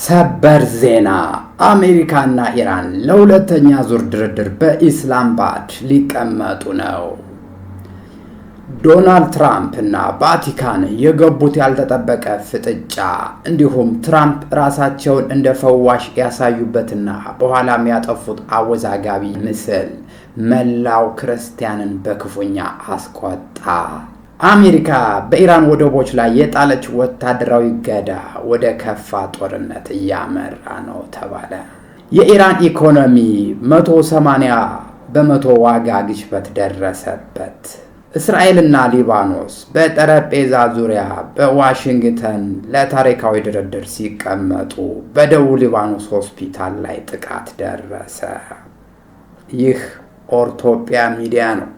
ሰበር ዜና አሜሪካና ኢራን ለሁለተኛ ዙር ድርድር በኢስላማባድ ሊቀመጡ ነው። ዶናልድ ትራምፕ እና ቫቲካን የገቡት ያልተጠበቀ ፍጥጫ እንዲሁም ትራምፕ ራሳቸውን እንደ ፈዋሽ ያሳዩበትና በኋላም ያጠፉት አወዛጋቢ ምስል መላው ክርስቲያንን በክፉኛ አስቆጣ። አሜሪካ በኢራን ወደቦች ላይ የጣለች ወታደራዊ እገዳ ወደ ከፋ ጦርነት እያመራ ነው ተባለ። የኢራን ኢኮኖሚ 180% ዋጋ ግሽበት ደረሰበት። እስራኤልና ሊባኖስ በጠረጴዛ ዙሪያ በዋሽንግተን ለታሪካዊ ድርድር ሲቀመጡ በደቡብ ሊባኖስ ሆስፒታል ላይ ጥቃት ደረሰ። ይህ ኦርቶፒያ ሚዲያ ነው።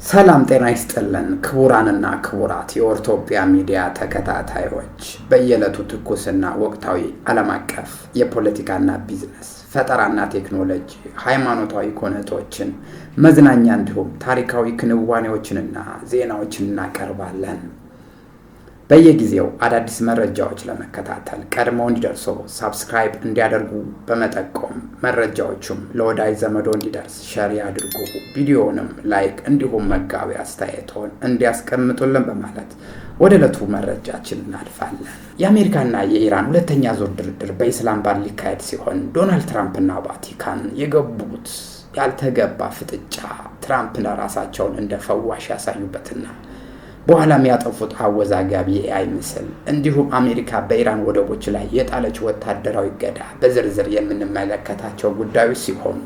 ሰላም ጤና ይስጥልን ክቡራንና ክቡራት የኦርቶፒያ ሚዲያ ተከታታዮች፣ በየዕለቱ ትኩስና ወቅታዊ ዓለም አቀፍ የፖለቲካና ቢዝነስ፣ ፈጠራና ቴክኖሎጂ፣ ሃይማኖታዊ ኩነቶችን፣ መዝናኛ እንዲሁም ታሪካዊ ክንዋኔዎችንና ዜናዎችን እናቀርባለን። በየጊዜው አዳዲስ መረጃዎች ለመከታተል ቀድመው እንዲደርሱ ሳብስክራይብ እንዲያደርጉ በመጠቆም መረጃዎቹም ለወዳጅ ዘመዶ እንዲደርስ ሼር ያድርጉ። ቪዲዮውንም ላይክ እንዲሁም መጋቢ አስተያየቶን እንዲያስቀምጡልን በማለት ወደ ዕለቱ መረጃችን እናልፋለን። የአሜሪካና የኢራን ሁለተኛ ዙር ድርድር በኢስላማባድ ሊካሄድ ሲሆን ዶናልድ ትራምፕና ቫቲካን የገቡት ያልተገባ ፍጥጫ ትራምፕ ለራሳቸውን እንደ ፈዋሽ ያሳዩበትና በኋላም ያጠፉት አወዛጋቢ የኤአይ ምስል እንዲሁም አሜሪካ በኢራን ወደቦች ላይ የጣለች ወታደራዊ እገዳ በዝርዝር የምንመለከታቸው ጉዳዮች ሲሆኑ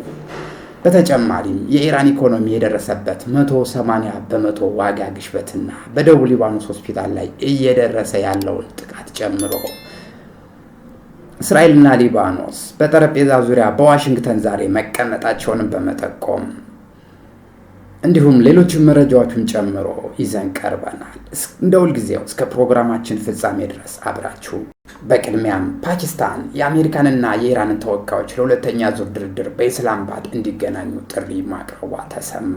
በተጨማሪም የኢራን ኢኮኖሚ የደረሰበት 180% ዋጋ ግሽበትና በደቡብ ሊባኖስ ሆስፒታል ላይ እየደረሰ ያለውን ጥቃት ጨምሮ እስራኤልና ሊባኖስ በጠረጴዛ ዙሪያ በዋሽንግተን ዛሬ መቀመጣቸውን በመጠቆም እንዲሁም ሌሎች መረጃዎችን ጨምሮ ይዘን ቀርበናል። እንደ ሁልጊዜው እስከ ፕሮግራማችን ፍጻሜ ድረስ አብራችሁ። በቅድሚያም ፓኪስታን የአሜሪካንና የኢራንን ተወካዮች ለሁለተኛ ዙር ድርድር በኢስላማባድ እንዲገናኙ ጥሪ ማቅረቧ ተሰማ።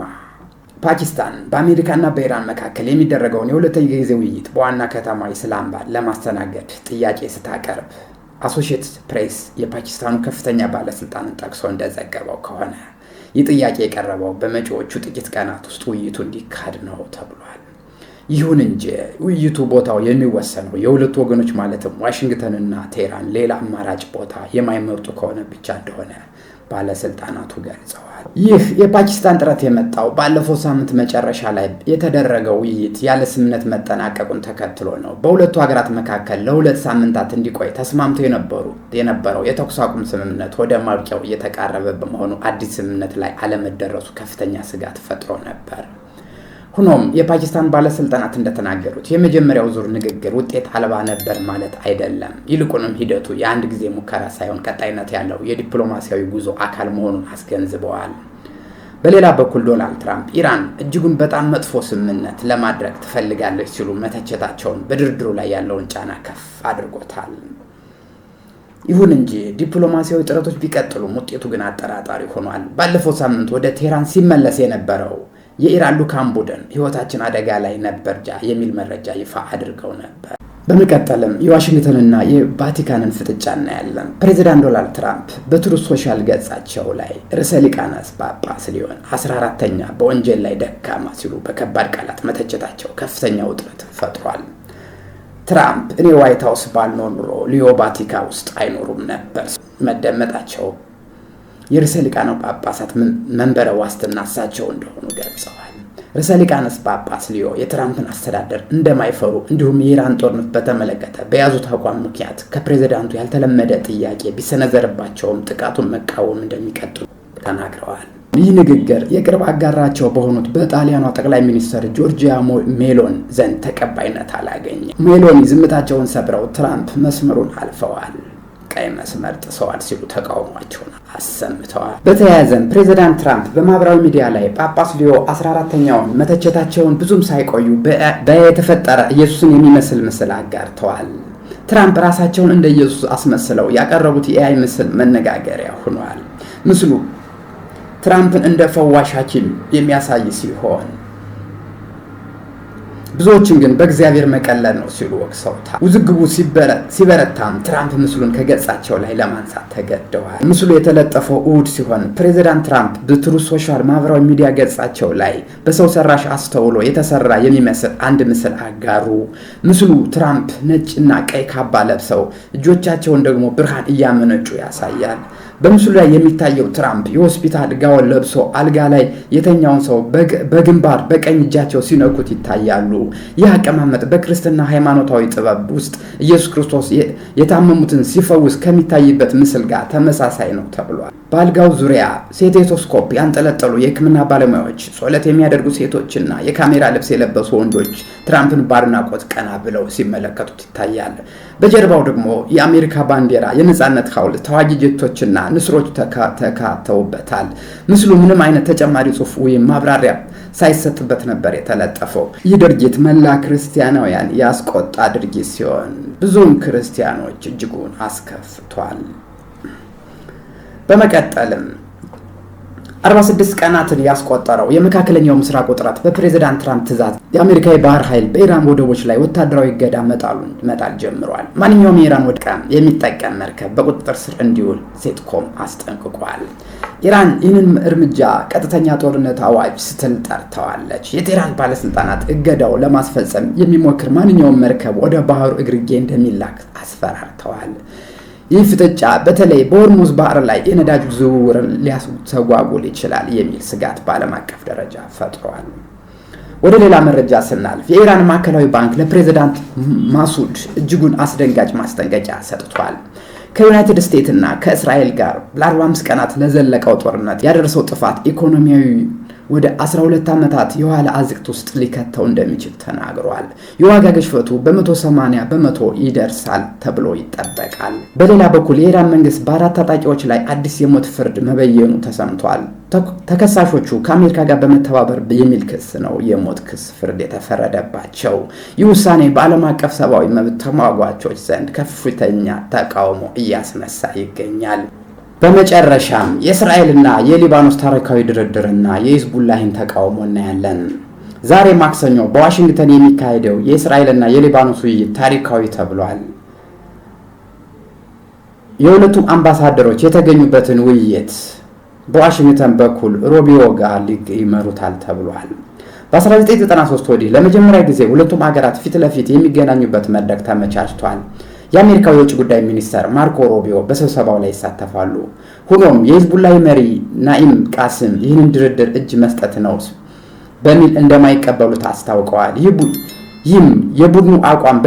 ፓኪስታን በአሜሪካና በኢራን መካከል የሚደረገውን የሁለተኛ ጊዜ ውይይት በዋና ከተማ ኢስላማባድ ለማስተናገድ ጥያቄ ስታቀርብ አሶሺየትድ ፕሬስ የፓኪስታኑ ከፍተኛ ባለስልጣንን ጠቅሶ እንደዘገበው ከሆነ ይህ ጥያቄ የቀረበው በመጪዎቹ ጥቂት ቀናት ውስጥ ውይይቱ እንዲካሄድ ነው ተብሏል። ይሁን እንጂ ውይይቱ ቦታው የሚወሰነው የሁለቱ ወገኖች ማለትም ዋሽንግተንና ቴህራን ሌላ አማራጭ ቦታ የማይመርጡ ከሆነ ብቻ እንደሆነ ባለስልጣናቱ ገልጸዋል። ይህ የፓኪስታን ጥረት የመጣው ባለፈው ሳምንት መጨረሻ ላይ የተደረገው ውይይት ያለ ስምምነት መጠናቀቁን ተከትሎ ነው። በሁለቱ ሀገራት መካከል ለሁለት ሳምንታት እንዲቆይ ተስማምተው የነበረው የተኩስ አቁም ስምምነት ወደ ማብቂያው እየተቃረበ በመሆኑ አዲስ ስምምነት ላይ አለመደረሱ ከፍተኛ ስጋት ፈጥሮ ነበር። ሆኖም የፓኪስታን ባለስልጣናት እንደተናገሩት የመጀመሪያው ዙር ንግግር ውጤት አልባ ነበር ማለት አይደለም። ይልቁንም ሂደቱ የአንድ ጊዜ ሙከራ ሳይሆን ቀጣይነት ያለው የዲፕሎማሲያዊ ጉዞ አካል መሆኑን አስገንዝበዋል። በሌላ በኩል ዶናልድ ትራምፕ ኢራን እጅጉን በጣም መጥፎ ስምምነት ለማድረግ ትፈልጋለች ሲሉ መተቸታቸውን በድርድሩ ላይ ያለውን ጫና ከፍ አድርጎታል። ይሁን እንጂ ዲፕሎማሲያዊ ጥረቶች ቢቀጥሉም ውጤቱ ግን አጠራጣሪ ሆኗል። ባለፈው ሳምንት ወደ ቴህራን ሲመለስ የነበረው የኢራን ልዑካን ቡድን ሕይወታችን አደጋ ላይ ነበር የሚል መረጃ ይፋ አድርገው ነበር። በመቀጠልም የዋሽንግተንና የቫቲካንን ፍጥጫ እናያለን። ፕሬዚዳንት ዶናልድ ትራምፕ በትሩዝ ሶሻል ገጻቸው ላይ ርዕሰ ሊቃነ ጳጳስ ሊዮን 14ኛ በወንጀል ላይ ደካማ ሲሉ በከባድ ቃላት መተቸታቸው ከፍተኛ ውጥረት ፈጥሯል። ትራምፕ እኔ ዋይት ሀውስ ባልኖር ኑሮ ሊዮ ቫቲካ ውስጥ አይኖሩም ነበር መደመጣቸው የርዕሰ ሊቃነ ጳጳሳት መንበረ ዋስትና እሳቸው እንደሆኑ ገልጸዋል። ርዕሰ ሊቃነ ጳጳስ ሊዮ የትራምፕን አስተዳደር እንደማይፈሩ እንዲሁም የኢራን ጦርነት በተመለከተ በያዙት አቋም ምክንያት ከፕሬዝዳንቱ ያልተለመደ ጥያቄ ቢሰነዘርባቸውም ጥቃቱን መቃወም እንደሚቀጥሉ ተናግረዋል። ይህ ንግግር የቅርብ አጋራቸው በሆኑት በጣሊያኗ ጠቅላይ ሚኒስትር ጆርጂያ ሜሎኒ ዘንድ ተቀባይነት አላገኘም። ሜሎኒ ዝምታቸውን ሰብረው ትራምፕ መስመሩን አልፈዋል። ቀይ መስመር ጥሰዋል ሲሉ ተቃውሟቸውን አሰምተዋል። በተያያዘም ፕሬዚዳንት ትራምፕ በማህበራዊ ሚዲያ ላይ ጳጳስ ሊዮ 14ኛውን መተቸታቸውን ብዙም ሳይቆዩ በየተፈጠረ ኢየሱስን የሚመስል ምስል አጋርተዋል። ትራምፕ ራሳቸውን እንደ ኢየሱስ አስመስለው ያቀረቡት የኤአይ ምስል መነጋገሪያ ሆኗል። ምስሉ ትራምፕን እንደ ፈዋሽ ሐኪም የሚያሳይ ሲሆን ብዙዎችን ግን በእግዚአብሔር መቀለድ ነው ሲሉ ወቅሰውታል። ውዝግቡ ሲበረታም ትራምፕ ምስሉን ከገጻቸው ላይ ለማንሳት ተገደዋል። ምስሉ የተለጠፈው እሁድ ሲሆን ፕሬዚዳንት ትራምፕ በትሩዝ ሶሻል ማህበራዊ ሚዲያ ገጻቸው ላይ በሰው ሰራሽ አስተውሎ የተሰራ የሚመስል አንድ ምስል አጋሩ። ምስሉ ትራምፕ ነጭና ቀይ ካባ ለብሰው እጆቻቸውን ደግሞ ብርሃን እያመነጩ ያሳያል። በምስሉ ላይ የሚታየው ትራምፕ የሆስፒታል ጋውን ለብሶ አልጋ ላይ የተኛውን ሰው በግንባር በቀኝ እጃቸው ሲነኩት ይታያሉ። ይህ አቀማመጥ በክርስትና ሃይማኖታዊ ጥበብ ውስጥ ኢየሱስ ክርስቶስ የታመሙትን ሲፈውስ ከሚታይበት ምስል ጋር ተመሳሳይ ነው ተብሏል። በአልጋው ዙሪያ ስቴቶስኮፕ ያንጠለጠሉ የሕክምና ባለሙያዎች፣ ጸሎት የሚያደርጉ ሴቶችና የካሜራ ልብስ የለበሱ ወንዶች ትራምፕን በአድናቆት ቀና ብለው ሲመለከቱት ይታያል። በጀርባው ደግሞ የአሜሪካ ባንዲራ፣ የነጻነት ሐውልት፣ ተዋጊ ጀቶችና ንስሮች ተካተውበታል። ምስሉ ምንም አይነት ተጨማሪ ጽሑፍ ወይም ማብራሪያ ሳይሰጥበት ነበር የተለጠፈው። ይህ ድርጊት መላ ክርስቲያናውያን ያስቆጣ ድርጊት ሲሆን ብዙም ክርስቲያኖች እጅጉን አስከፍቷል። በመቀጠልም 46 ቀናትን ያስቆጠረው የመካከለኛው ምስራቅ ውጥረት በፕሬዝዳንት ትራምፕ ትዕዛዝ የአሜሪካ የባህር ኃይል በኢራን ወደቦች ላይ ወታደራዊ እገዳ መጣል ጀምሯል። ማንኛውም የኢራን ወደብ የሚጠቀም መርከብ በቁጥጥር ስር እንዲውል ሴትኮም አስጠንቅቋል። ኢራን ይህንን እርምጃ ቀጥተኛ ጦርነት አዋጅ ስትል ጠርተዋለች። የቴህራን ባለስልጣናት እገዳው ለማስፈጸም የሚሞክር ማንኛውም መርከብ ወደ ባህሩ እግርጌ እንደሚላክ አስፈራርተዋል። ይህ ፍጥጫ በተለይ በሆርሙዝ ባህር ላይ የነዳጅ ዝውውርን ሊያስተጓጉል ይችላል የሚል ስጋት በዓለም አቀፍ ደረጃ ፈጥሯል። ወደ ሌላ መረጃ ስናልፍ የኢራን ማዕከላዊ ባንክ ለፕሬዝዳንት ማሱድ እጅጉን አስደንጋጭ ማስጠንቀቂያ ሰጥቷል። ከዩናይትድ ስቴትስ እና ከእስራኤል ጋር ለ45 ቀናት ለዘለቀው ጦርነት ያደረሰው ጥፋት ኢኮኖሚያዊ ወደ 12 ዓመታት የኋላ አዝቅት ውስጥ ሊከተው እንደሚችል ተናግሯል። የዋጋ ግሽበቱ በ180 በመቶ ይደርሳል ተብሎ ይጠበቃል። በሌላ በኩል የኢራን መንግስት በአራት ታጣቂዎች ላይ አዲስ የሞት ፍርድ መበየኑ ተሰምቷል። ተከሳሾቹ ከአሜሪካ ጋር በመተባበር የሚል ክስ ነው የሞት ክስ ፍርድ የተፈረደባቸው። ይህ ውሳኔ በዓለም አቀፍ ሰብአዊ መብት ተሟጋቾች ዘንድ ከፍተኛ ተቃውሞ እያስነሳ ይገኛል። በመጨረሻም የእስራኤልና የሊባኖስ ታሪካዊ ድርድርና የሂዝቡላህን ተቃውሞ እናያለን። ዛሬ ማክሰኞ በዋሽንግተን የሚካሄደው የእስራኤልና የሊባኖስ ውይይት ታሪካዊ ተብሏል። የሁለቱም አምባሳደሮች የተገኙበትን ውይይት በዋሽንግተን በኩል ሮቢዮ ጋር ይመሩታል ተብሏል። በ1993 ወዲህ ለመጀመሪያ ጊዜ ሁለቱም ሀገራት ፊት ለፊት የሚገናኙበት መድረክ ተመቻችቷል። የአሜሪካው የውጭ ጉዳይ ሚኒስተር ማርኮ ሮቢዮ በስብሰባው ላይ ይሳተፋሉ። ሆኖም የሂዝቡላህ መሪ ናኢም ቃስም ይህንን ድርድር እጅ መስጠት ነው በሚል እንደማይቀበሉት አስታውቀዋል። ይህም የቡድኑ አቋም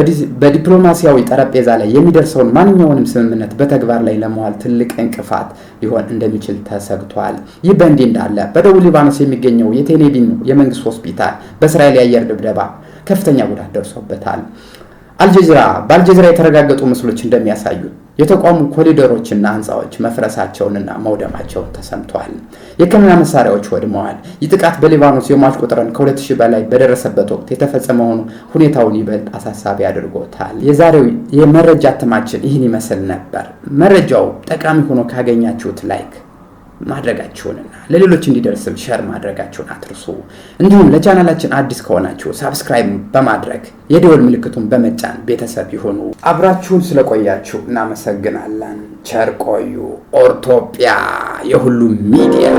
በዲፕሎማሲያዊ ጠረጴዛ ላይ የሚደርሰውን ማንኛውንም ስምምነት በተግባር ላይ ለመዋል ትልቅ እንቅፋት ሊሆን እንደሚችል ተሰግቷል። ይህ በእንዲህ እንዳለ በደቡብ ሊባኖስ የሚገኘው የቴሌቪዥን የመንግስት ሆስፒታል በእስራኤል የአየር ድብደባ ከፍተኛ ጉዳት ደርሶበታል። በአልጀዚራ የተረጋገጡ ምስሎች እንደሚያሳዩት የተቋሙ ኮሪደሮችና ህንፃዎች መፍረሳቸውንና መውደማቸውን ተሰምተዋል። የሕክምና መሳሪያዎች ወድመዋል። ይህ ጥቃት በሊባኖስ የሟች ቁጥርን ከ2000 በላይ በደረሰበት ወቅት የተፈጸመ ሆኖ ሁኔታውን ይበልጥ አሳሳቢ አድርጎታል። የዛሬው የመረጃ እትማችን ይህን ይመስል ነበር። መረጃው ጠቃሚ ሆኖ ካገኛችሁት ላይክ ማድረጋችሁንና ለሌሎች እንዲደርስም ሸር ማድረጋችሁን አትርሱ። እንዲሁም ለቻናላችን አዲስ ከሆናችሁ ሳብስክራይብ በማድረግ የደወል ምልክቱን በመጫን ቤተሰብ ይሁኑ። አብራችሁን ስለቆያችሁ እናመሰግናለን። ቸር ቆዩ። ኦርቶጵያ የሁሉም ሚዲያ